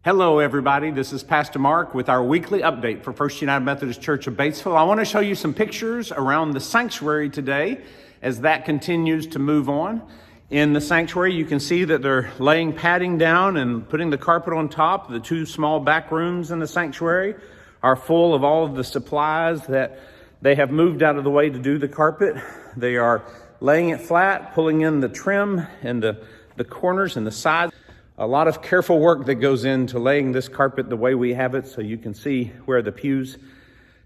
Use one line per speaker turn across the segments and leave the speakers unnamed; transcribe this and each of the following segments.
Hello, everybody. This is Pastor Mark with our weekly update for First United Methodist Church of Batesville. I want to show you some pictures around the sanctuary today as that continues to move on. In the sanctuary, you can see that they're laying padding down and putting the carpet on top. The two small back rooms in the sanctuary are full of all of the supplies that they have moved out of the way to do the carpet. They are laying it flat, pulling in the trim and the corners and the sides. A lot of careful work that goes into laying this carpet the way we have it, so you can see where the pews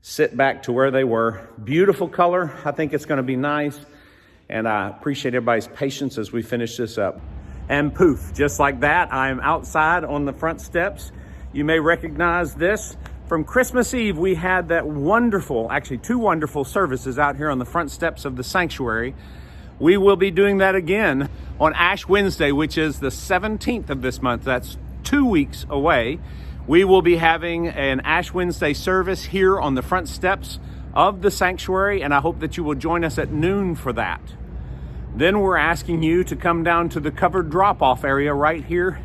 sit back to where they were. Beautiful color. I think it's going to be nice, and I appreciate everybody's patience as we finish this up. And poof, just like that, I am outside on the front steps. You may recognize this from Christmas Eve. We had that wonderful, actually two wonderful services out here on the front steps of the sanctuary. We will be doing that again on Ash Wednesday, which is the 17th of this month. That's 2 weeks away. We will be having an Ash Wednesday service here on the front steps of the sanctuary, and I hope that you will join us at noon for that. Then we're asking you to come down to the covered drop-off area right here.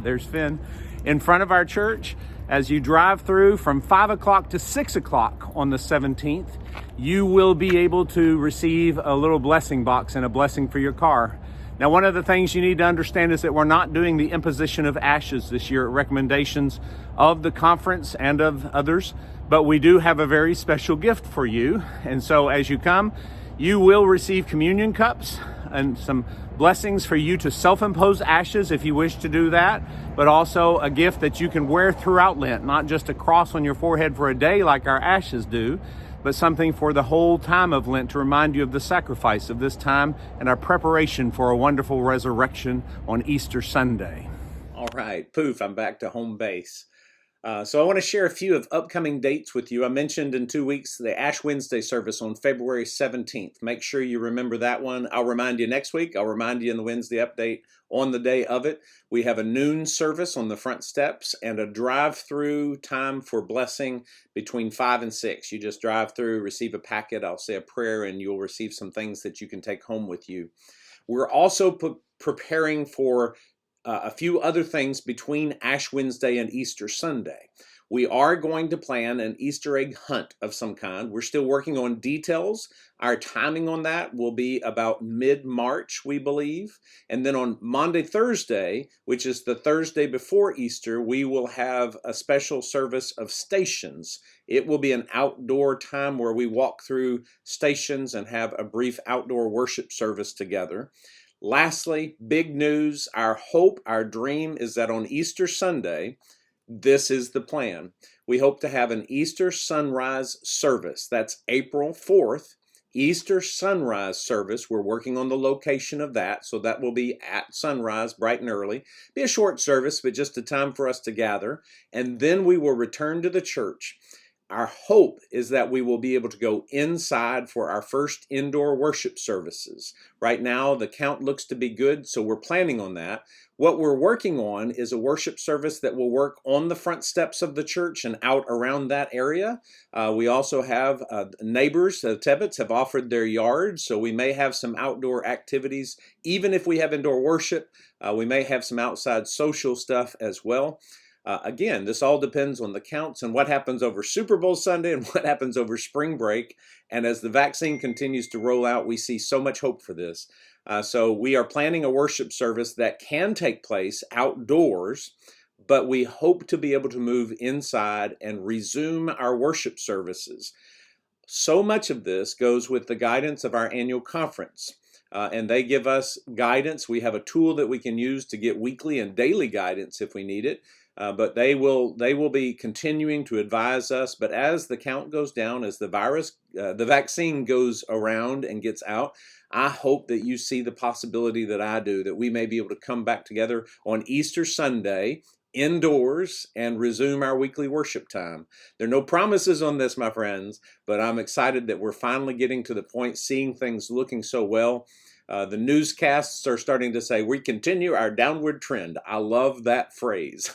There's Finn. In front of our church. As you drive through from 5 o'clock to 6 o'clock on the 17th, you will be able to receive a little blessing box and a blessing for your car. Now, one of the things you need to understand is that we're not doing the imposition of ashes this year at recommendations of the conference and of others, but we do have a very special gift for you. And so as you come, you will receive communion cups and some blessings for you to self-impose ashes if you wish to do that, but also a gift that you can wear throughout Lent, not just a cross on your forehead for a day like our ashes do, but something for the whole time of Lent to remind you of the sacrifice of this time and our preparation for a wonderful resurrection on Easter Sunday. All right, poof, I'm back to home base. So I want to share a few of upcoming dates with you. I mentioned in 2 weeks the Ash Wednesday service on February 17th. Make sure you remember that one. I'll remind you next week. I'll remind you in the Wednesday update on the day of it. We have a noon service on the front steps and a drive-through time for blessing between 5 and 6. You just drive through, receive a packet, I'll say a prayer, and you'll receive some things that you can take home with you. We're also preparing for a few other things between Ash Wednesday and Easter Sunday. We are going to plan an Easter egg hunt of some kind. We're still working on details. Our timing on that will be about mid-March, we believe. And then on Maundy Thursday, which is the Thursday before Easter, we will have a special service of stations. It will be an outdoor time where we walk through stations and have a brief outdoor worship service together. Lastly, big news, our hope, our dream is that on Easter Sunday, this is the plan. We hope to have an Easter sunrise service. That's April 4th, Easter sunrise service. We're working on the location of that, so that will be at sunrise, bright and early. Be a short service, but just a time for us to gather. And then we will return to the church. Our hope is that we will be able to go inside for our first indoor worship services. Right now, the count looks to be good, so we're planning on that. What we're working on is a worship service that will work on the front steps of the church and out around that area. We also have neighbors, the Tebbets have offered their yards, so we may have some outdoor activities. Even if we have indoor worship, we may have some outside social stuff as well. Again, this all depends on the counts and what happens over Super Bowl Sunday and what happens over spring break. And as the vaccine continues to roll out, we see so much hope for this. So we are planning a worship service that can take place outdoors, but we hope to be able to move inside and resume our worship services. So much of this goes with the guidance of our annual conference. And they give us guidance. We have a tool that we can use to get weekly and daily guidance if we need it. But they will be continuing to advise us. But as the count goes down, as the vaccine goes around and gets out, I hope that you see the possibility that I do, that we may be able to come back together on Easter Sunday indoors and resume our weekly worship time. There are no promises on this, my friends, but I'm excited that we're finally getting to the point, seeing things looking so well. The newscasts are starting to say, we continue our downward trend. I love that phrase.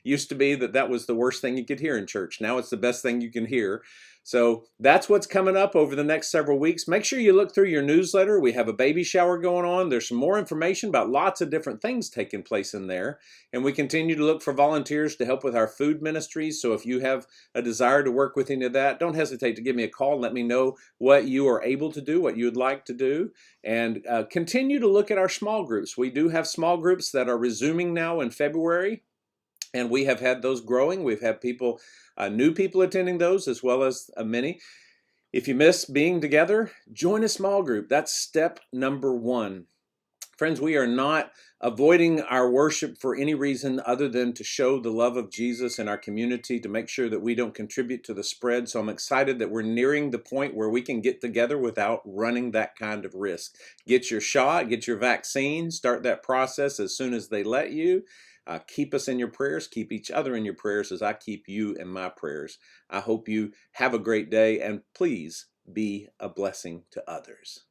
Used to be that was the worst thing you could hear in church. Now it's the best thing you can hear. So that's what's coming up over the next several weeks. Make sure you look through your newsletter. We have a baby shower going on. There's some more information about lots of different things taking place in there. And we continue to look for volunteers to help with our food ministries. So if you have a desire to work with any of that, don't hesitate to give me a call and let me know what you are able to do, what you would like to do. And continue to look at our small groups. We do have small groups that are resuming now in February. And we have had those growing. We've had people, new people attending those, as well as many. If you miss being together, join a small group. That's step number one. Friends, we are not avoiding our worship for any reason other than to show the love of Jesus in our community, to make sure that we don't contribute to the spread. So I'm excited that we're nearing the point where we can get together without running that kind of risk. Get your shot, get your vaccine, start that process as soon as they let you. Keep us in your prayers. Keep each other in your prayers as I keep you in my prayers. I hope you have a great day, and please be a blessing to others.